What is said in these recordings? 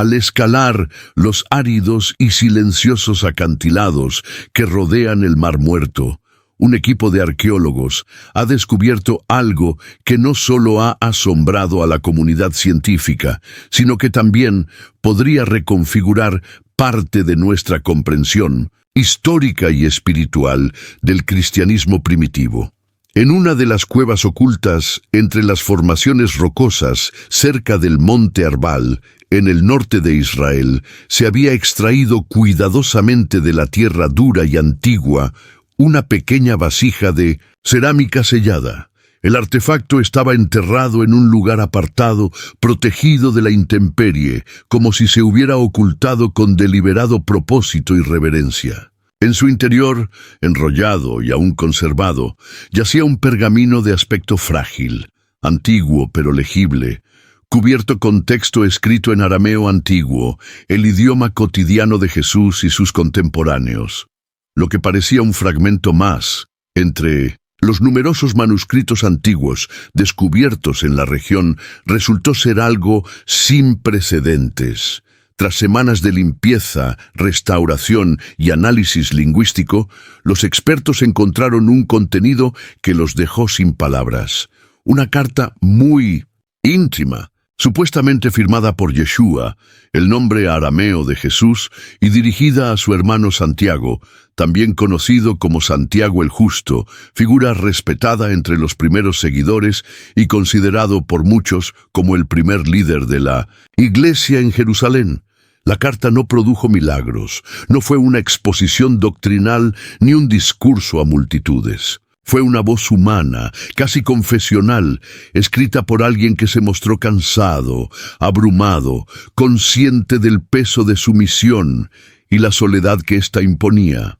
Al escalar los áridos y silenciosos acantilados que rodean el Mar Muerto, un equipo de arqueólogos ha descubierto algo que no solo ha asombrado a la comunidad científica, sino que también podría reconfigurar parte de nuestra comprensión histórica y espiritual del cristianismo primitivo. En una de las cuevas ocultas entre las formaciones rocosas cerca del monte Arbal, en el norte de Israel, se había extraído cuidadosamente de la tierra dura y antigua una pequeña vasija de cerámica sellada. El artefacto estaba enterrado en un lugar apartado, protegido de la intemperie, como si se hubiera ocultado con deliberado propósito y reverencia. En su interior, enrollado y aún conservado, yacía un pergamino de aspecto frágil, antiguo pero legible, cubierto con texto escrito en arameo antiguo, el idioma cotidiano de Jesús y sus contemporáneos. Lo que parecía un fragmento más, entre los numerosos manuscritos antiguos descubiertos en la región, resultó ser algo sin precedentes. Tras semanas de limpieza, restauración y análisis lingüístico, los expertos encontraron un contenido que los dejó sin palabras. Una carta muy íntima, supuestamente firmada por Yeshua, el nombre arameo de Jesús, y dirigida a su hermano Santiago, también conocido como Santiago el Justo, figura respetada entre los primeros seguidores y considerado por muchos como el primer líder de la Iglesia en Jerusalén. La carta no produjo milagros, no fue una exposición doctrinal ni un discurso a multitudes. Fue una voz humana, casi confesional, escrita por alguien que se mostró cansado, abrumado, consciente del peso de su misión y la soledad que ésta imponía.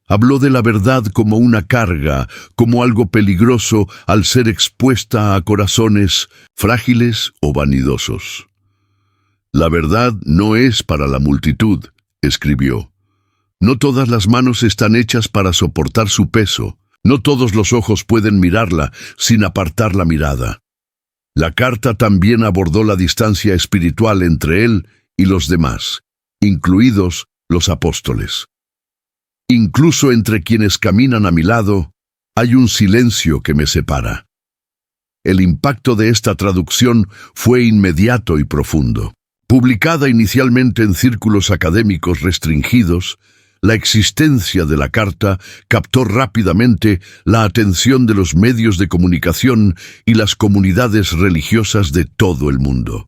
Habló de la verdad como una carga, como algo peligroso al ser expuesta a corazones frágiles o vanidosos. La verdad no es para la multitud, escribió. No todas las manos están hechas para soportar su peso. No todos los ojos pueden mirarla sin apartar la mirada. La carta también abordó la distancia espiritual entre él y los demás, incluidos los apóstoles. Incluso entre quienes caminan a mi lado, hay un silencio que me separa. El impacto de esta traducción fue inmediato y profundo. Publicada inicialmente en círculos académicos restringidos, la existencia de la carta captó rápidamente la atención de los medios de comunicación y las comunidades religiosas de todo el mundo.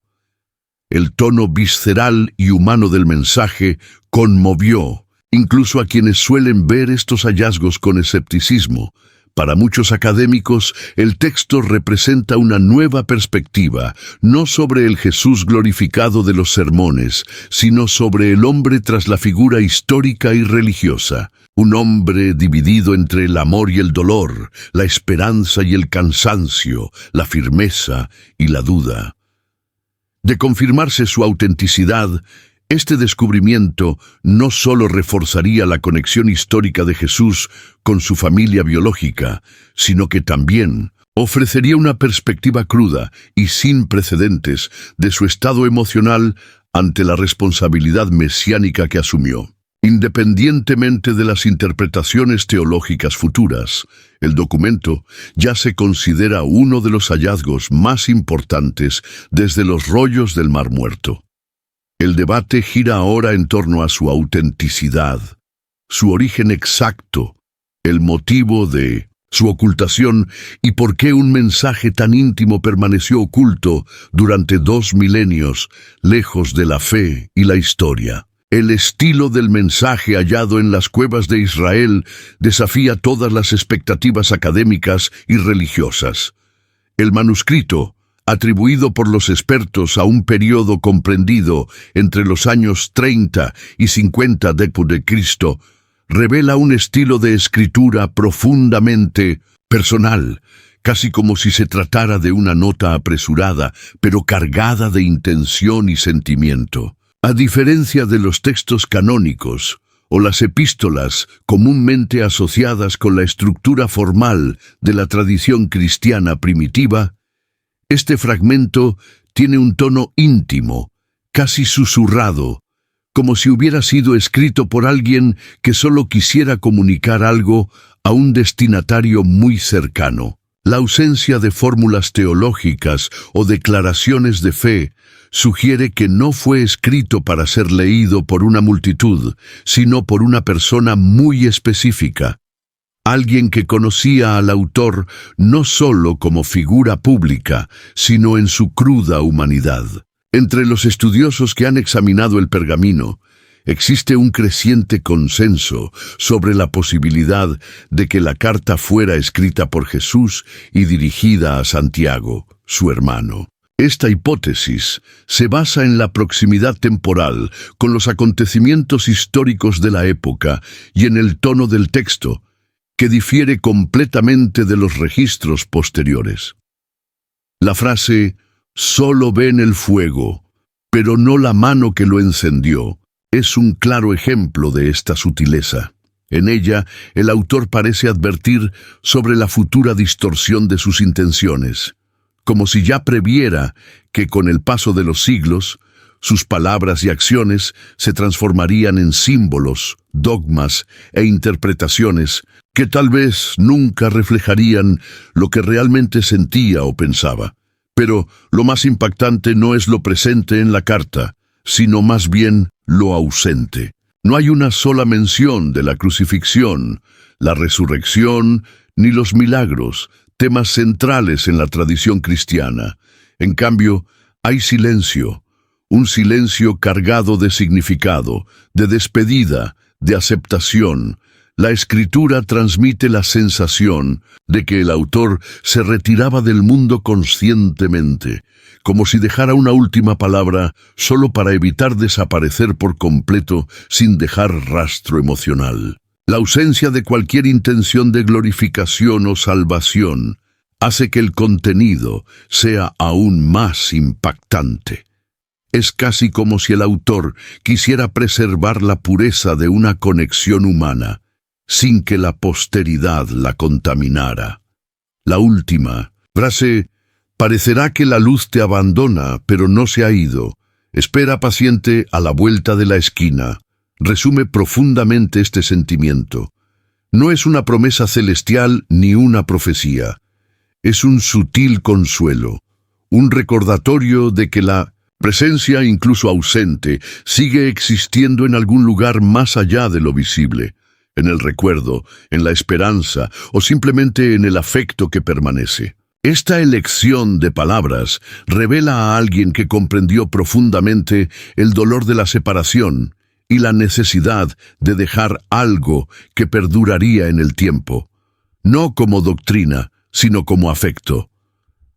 El tono visceral y humano del mensaje conmovió, incluso a quienes suelen ver estos hallazgos con escepticismo. Para muchos académicos, el texto representa una nueva perspectiva, no sobre el Jesús glorificado de los sermones, sino sobre el hombre tras la figura histórica y religiosa. Un hombre dividido entre el amor y el dolor, la esperanza y el cansancio, la firmeza y la duda. De confirmarse su autenticidad, este descubrimiento no solo reforzaría la conexión histórica de Jesús con su familia biológica, sino que también ofrecería una perspectiva cruda y sin precedentes de su estado emocional ante la responsabilidad mesiánica que asumió. Independientemente de las interpretaciones teológicas futuras, el documento ya se considera uno de los hallazgos más importantes desde los rollos del Mar Muerto. El debate gira ahora en torno a su autenticidad, su origen exacto, el motivo de su ocultación y por qué un mensaje tan íntimo permaneció oculto durante 2 milenios, lejos de la fe y la historia. El estilo del mensaje hallado en las cuevas de Israel desafía todas las expectativas académicas y religiosas. El manuscrito, atribuido por los expertos a un periodo comprendido entre los años 30 y 50 después de Cristo, revela un estilo de escritura profundamente personal, casi como si se tratara de una nota apresurada, pero cargada de intención y sentimiento. A diferencia de los textos canónicos, o las epístolas comúnmente asociadas con la estructura formal de la tradición cristiana primitiva, este fragmento tiene un tono íntimo, casi susurrado, como si hubiera sido escrito por alguien que solo quisiera comunicar algo a un destinatario muy cercano. La ausencia de fórmulas teológicas o declaraciones de fe sugiere que no fue escrito para ser leído por una multitud, sino por una persona muy específica. Alguien que conocía al autor no solo como figura pública, sino en su cruda humanidad. Entre los estudiosos que han examinado el pergamino, existe un creciente consenso sobre la posibilidad de que la carta fuera escrita por Jesús y dirigida a Santiago, su hermano. Esta hipótesis se basa en la proximidad temporal con los acontecimientos históricos de la época y en el tono del texto, que difiere completamente de los registros posteriores. La frase «solo ven el fuego, pero no la mano que lo encendió», es un claro ejemplo de esta sutileza. En ella, el autor parece advertir sobre la futura distorsión de sus intenciones, como si ya previera que con el paso de los siglos, sus palabras y acciones se transformarían en símbolos, dogmas e interpretaciones que tal vez nunca reflejarían lo que realmente sentía o pensaba. Pero lo más impactante no es lo presente en la carta, sino más bien lo ausente. No hay una sola mención de la crucifixión, la resurrección, ni los milagros, temas centrales en la tradición cristiana. En cambio, hay silencio, un silencio cargado de significado, de despedida, de aceptación. La escritura transmite la sensación de que el autor se retiraba del mundo conscientemente, como si dejara una última palabra solo para evitar desaparecer por completo sin dejar rastro emocional. La ausencia de cualquier intención de glorificación o salvación hace que el contenido sea aún más impactante. Es casi como si el autor quisiera preservar la pureza de una conexión humana, sin que la posteridad la contaminara. La última frase, parecerá que la luz te abandona, pero no se ha ido. Espera paciente a la vuelta de la esquina. Resume profundamente este sentimiento. No es una promesa celestial ni una profecía. Es un sutil consuelo, un recordatorio de que la presencia, incluso ausente, sigue existiendo en algún lugar más allá de lo visible, en el recuerdo, en la esperanza o simplemente en el afecto que permanece. Esta elección de palabras revela a alguien que comprendió profundamente el dolor de la separación y la necesidad de dejar algo que perduraría en el tiempo, no como doctrina, sino como afecto.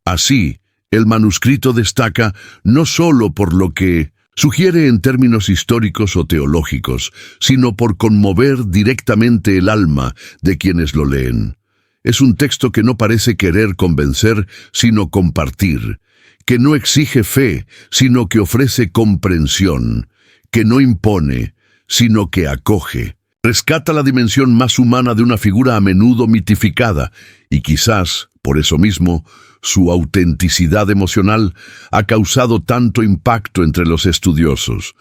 Así, el manuscrito destaca no solo por lo que sugiere en términos históricos o teológicos, sino por conmover directamente el alma de quienes lo leen. Es un texto que no parece querer convencer, sino compartir, que no exige fe, sino que ofrece comprensión, que no impone, sino que acoge. Rescata la dimensión más humana de una figura a menudo mitificada, y quizás, por eso mismo, su autenticidad emocional ha causado tanto impacto entre los estudiosos.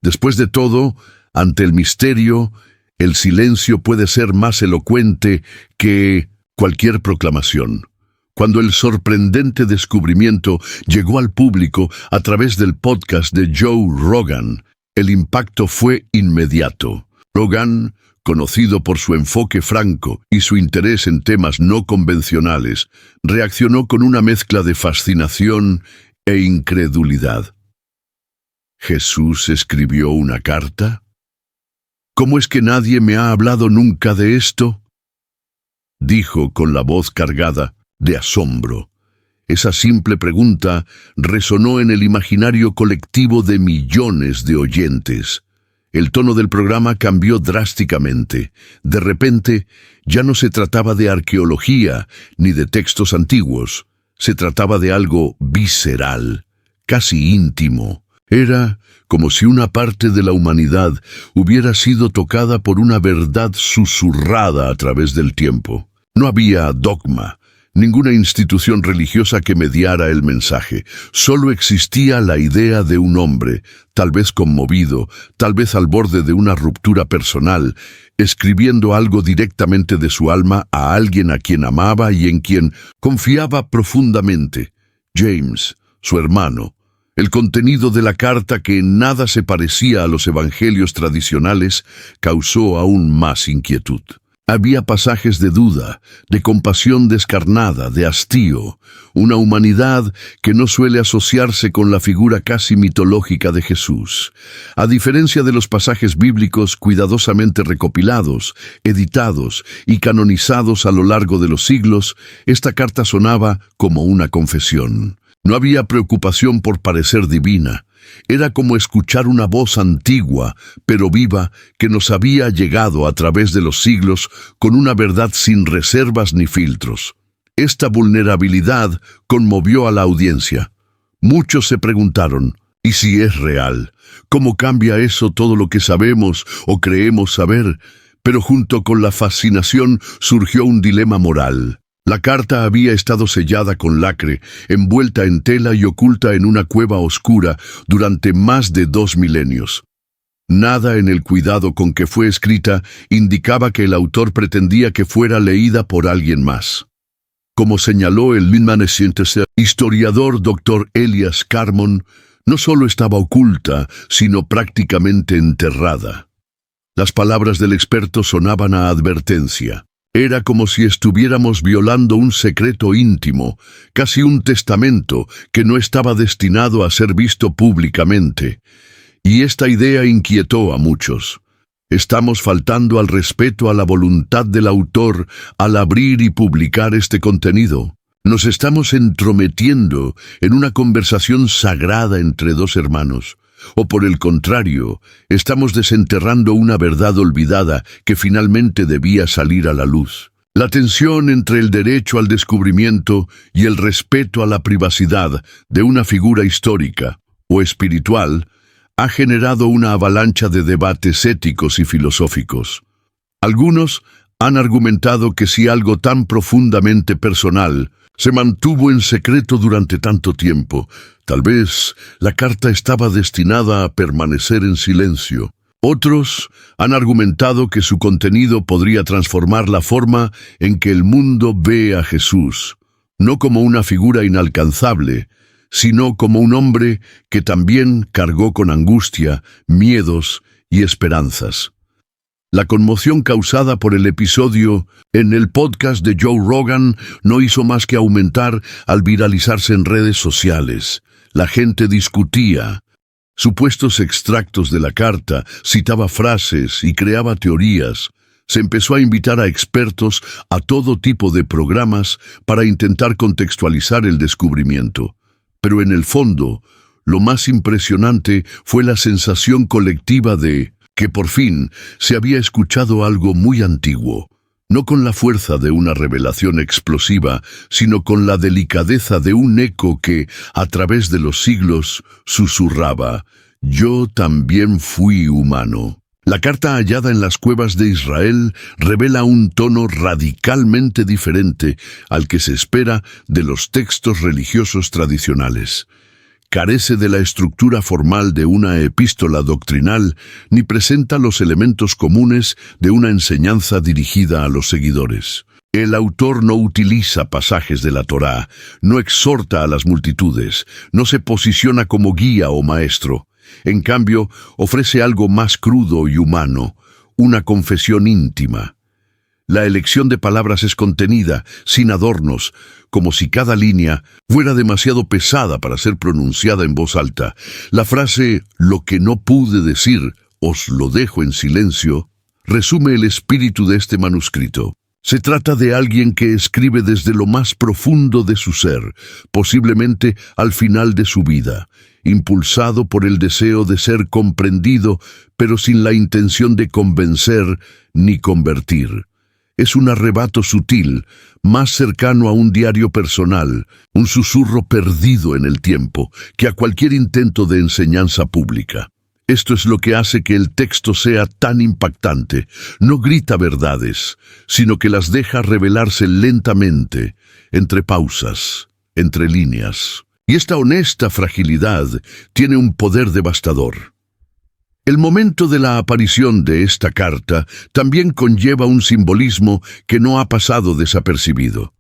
Después de todo, ante el misterio, el silencio puede ser más elocuente que cualquier proclamación. Cuando el sorprendente descubrimiento llegó al público a través del podcast de Joe Rogan, el impacto fue inmediato. Rogan, conocido por su enfoque franco y su interés en temas no convencionales, reaccionó con una mezcla de fascinación e incredulidad. ¿Jesús escribió una carta? ¿Cómo es que nadie me ha hablado nunca de esto?, dijo con la voz cargada de asombro. Esa simple pregunta resonó en el imaginario colectivo de millones de oyentes. El tono del programa cambió drásticamente. De repente, ya no se trataba de arqueología ni de textos antiguos. Se trataba de algo visceral, casi íntimo. Era como si una parte de la humanidad hubiera sido tocada por una verdad susurrada a través del tiempo. No había dogma, ninguna institución religiosa que mediara el mensaje. Solo existía la idea de un hombre, tal vez conmovido, tal vez al borde de una ruptura personal, escribiendo algo directamente de su alma a alguien a quien amaba y en quien confiaba profundamente. James, su hermano. El contenido de la carta, que en nada se parecía a los evangelios tradicionales, causó aún más inquietud. Había pasajes de duda, de compasión descarnada, de hastío, una humanidad que no suele asociarse con la figura casi mitológica de Jesús. A diferencia de los pasajes bíblicos cuidadosamente recopilados, editados y canonizados a lo largo de los siglos, esta carta sonaba como una confesión. No había preocupación por parecer divina. Era como escuchar una voz antigua, pero viva, que nos había llegado a través de los siglos con una verdad sin reservas ni filtros. Esta vulnerabilidad conmovió a la audiencia. Muchos se preguntaron, ¿y si es real? ¿Cómo cambia eso todo lo que sabemos o creemos saber? Pero junto con la fascinación surgió un dilema moral. La carta había estado sellada con lacre, envuelta en tela y oculta en una cueva oscura durante más de 2 milenios. Nada en el cuidado con que fue escrita indicaba que el autor pretendía que fuera leída por alguien más. Como señaló el historiador Dr. Elias Carmon, no solo estaba oculta, sino prácticamente enterrada. Las palabras del experto sonaban a advertencia. Era como si estuviéramos violando un secreto íntimo, casi un testamento que no estaba destinado a ser visto públicamente. Y esta idea inquietó a muchos. ¿Estamos faltando al respeto a la voluntad del autor al abrir y publicar este contenido? ¿Nos estamos entrometiendo en una conversación sagrada entre dos hermanos? ¿O por el contrario, estamos desenterrando una verdad olvidada que finalmente debía salir a la luz? La tensión entre el derecho al descubrimiento y el respeto a la privacidad de una figura histórica o espiritual ha generado una avalancha de debates éticos y filosóficos. Algunos han argumentado que si algo tan profundamente personal se mantuvo en secreto durante tanto tiempo, tal vez la carta estaba destinada a permanecer en silencio. Otros han argumentado que su contenido podría transformar la forma en que el mundo ve a Jesús, no como una figura inalcanzable, sino como un hombre que también cargó con angustia, miedos y esperanzas. La conmoción causada por el episodio en el podcast de Joe Rogan no hizo más que aumentar al viralizarse en redes sociales. La gente discutía supuestos extractos de la carta, citaba frases y creaba teorías. Se empezó a invitar a expertos a todo tipo de programas para intentar contextualizar el descubrimiento. Pero en el fondo, lo más impresionante fue la sensación colectiva de que por fin se había escuchado algo muy antiguo, no con la fuerza de una revelación explosiva, sino con la delicadeza de un eco que, a través de los siglos, susurraba: «Yo también fui humano». La carta hallada en las cuevas de Israel revela un tono radicalmente diferente al que se espera de los textos religiosos tradicionales. Carece de la estructura formal de una epístola doctrinal, ni presenta los elementos comunes de una enseñanza dirigida a los seguidores. El autor no utiliza pasajes de la Torá, no exhorta a las multitudes, no se posiciona como guía o maestro. En cambio, ofrece algo más crudo y humano, una confesión íntima. La elección de palabras es contenida, sin adornos, como si cada línea fuera demasiado pesada para ser pronunciada en voz alta. La frase «lo que no pude decir, os lo dejo en silencio» resume el espíritu de este manuscrito. Se trata de alguien que escribe desde lo más profundo de su ser, posiblemente al final de su vida, impulsado por el deseo de ser comprendido, pero sin la intención de convencer ni convertir. Es un arrebato sutil, más cercano a un diario personal, un susurro perdido en el tiempo, que a cualquier intento de enseñanza pública. Esto es lo que hace que el texto sea tan impactante. No grita verdades, sino que las deja revelarse lentamente, entre pausas, entre líneas. Y esta honesta fragilidad tiene un poder devastador. El momento de la aparición de esta carta también conlleva un simbolismo que no ha pasado desapercibido.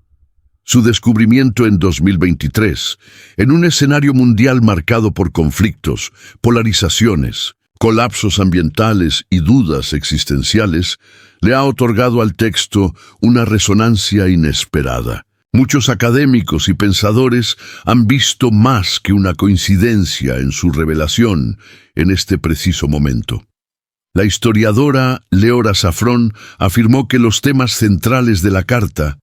Su descubrimiento en 2023, en un escenario mundial marcado por conflictos, polarizaciones, colapsos ambientales y dudas existenciales, le ha otorgado al texto una resonancia inesperada. Muchos académicos y pensadores han visto más que una coincidencia en su revelación en este preciso momento. La historiadora Leora Safron afirmó que los temas centrales de la carta,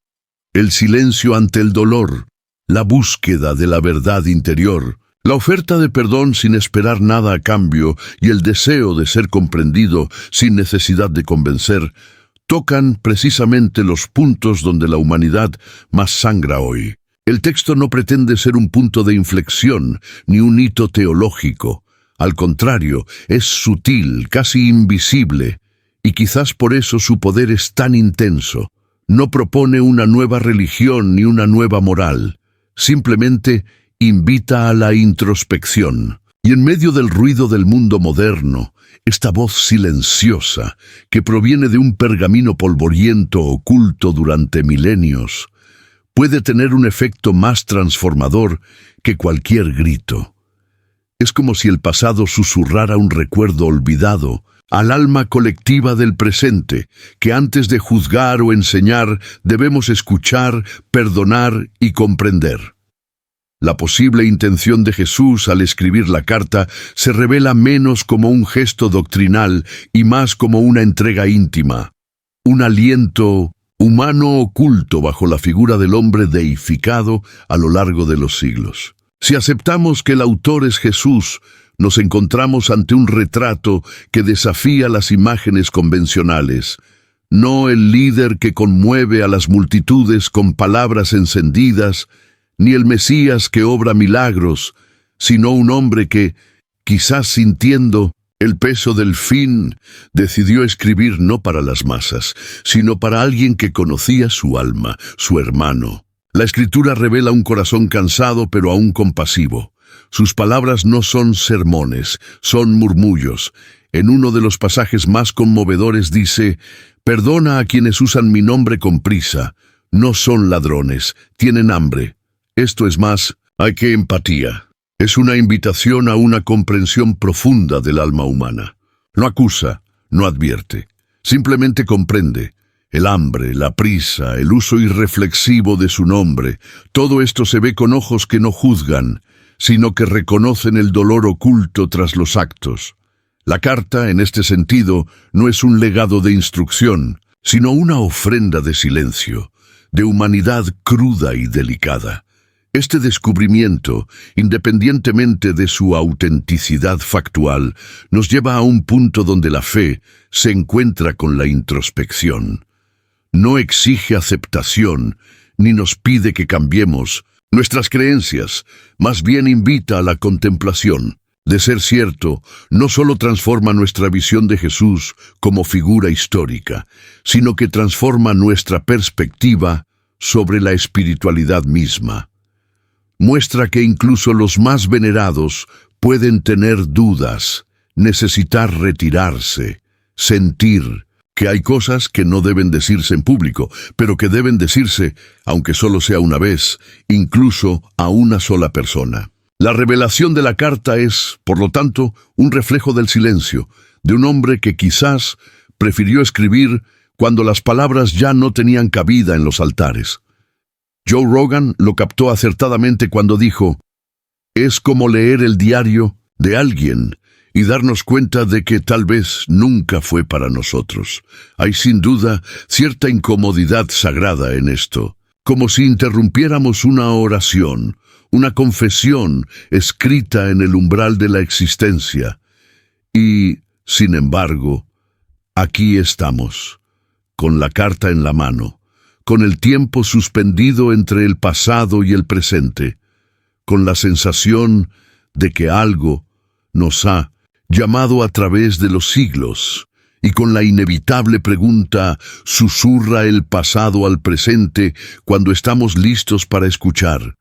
el silencio ante el dolor, la búsqueda de la verdad interior, la oferta de perdón sin esperar nada a cambio y el deseo de ser comprendido sin necesidad de convencer, tocan precisamente los puntos donde la humanidad más sangra hoy. El texto no pretende ser un punto de inflexión ni un hito teológico. Al contrario, es sutil, casi invisible, y quizás por eso su poder es tan intenso. No propone una nueva religión ni una nueva moral, simplemente invita a la introspección. Y en medio del ruido del mundo moderno, esta voz silenciosa, que proviene de un pergamino polvoriento oculto durante milenios, puede tener un efecto más transformador que cualquier grito. Es como si el pasado susurrara un recuerdo olvidado al alma colectiva del presente, que antes de juzgar o enseñar debemos escuchar, perdonar y comprender. La posible intención de Jesús al escribir la carta se revela menos como un gesto doctrinal y más como una entrega íntima, un aliento humano oculto bajo la figura del hombre deificado a lo largo de los siglos. Si aceptamos que el autor es Jesús, nos encontramos ante un retrato que desafía las imágenes convencionales, no el líder que conmueve a las multitudes con palabras encendidas, ni el Mesías que obra milagros, sino un hombre que, quizás sintiendo el peso del fin, decidió escribir no para las masas, sino para alguien que conocía su alma, su hermano. La Escritura revela un corazón cansado pero aún compasivo. Sus palabras no son sermones, son murmullos. En uno de los pasajes más conmovedores dice: «Perdona a quienes usan mi nombre con prisa. No son ladrones, tienen hambre». Esto es más, hay que empatía. Es una invitación a una comprensión profunda del alma humana. No acusa, no advierte, simplemente comprende. El hambre, la prisa, el uso irreflexivo de su nombre, todo esto se ve con ojos que no juzgan, sino que reconocen el dolor oculto tras los actos. La carta, en este sentido, no es un legado de instrucción, sino una ofrenda de silencio, de humanidad cruda y delicada. Este descubrimiento, independientemente de su autenticidad factual, nos lleva a un punto donde la fe se encuentra con la introspección. No exige aceptación, ni nos pide que cambiemos nuestras creencias, más bien invita a la contemplación. De ser cierto, no solo transforma nuestra visión de Jesús como figura histórica, sino que transforma nuestra perspectiva sobre la espiritualidad misma. Muestra que incluso los más venerados pueden tener dudas, necesitar retirarse, sentir que hay cosas que no deben decirse en público, pero que deben decirse, aunque solo sea una vez, incluso a una sola persona. La revelación de la carta es, por lo tanto, un reflejo del silencio, de un hombre que quizás prefirió escribir cuando las palabras ya no tenían cabida en los altares. Joe Rogan lo captó acertadamente cuando dijo: «Es como leer el diario de alguien y darnos cuenta de que tal vez nunca fue para nosotros». Hay sin duda cierta incomodidad sagrada en esto, como si interrumpiéramos una oración, una confesión escrita en el umbral de la existencia. Y, sin embargo, aquí estamos, con la carta en la mano, con el tiempo suspendido entre el pasado y el presente, con la sensación de que algo nos ha llamado a través de los siglos, y con la inevitable pregunta susurra el pasado al presente cuando estamos listos para escuchar.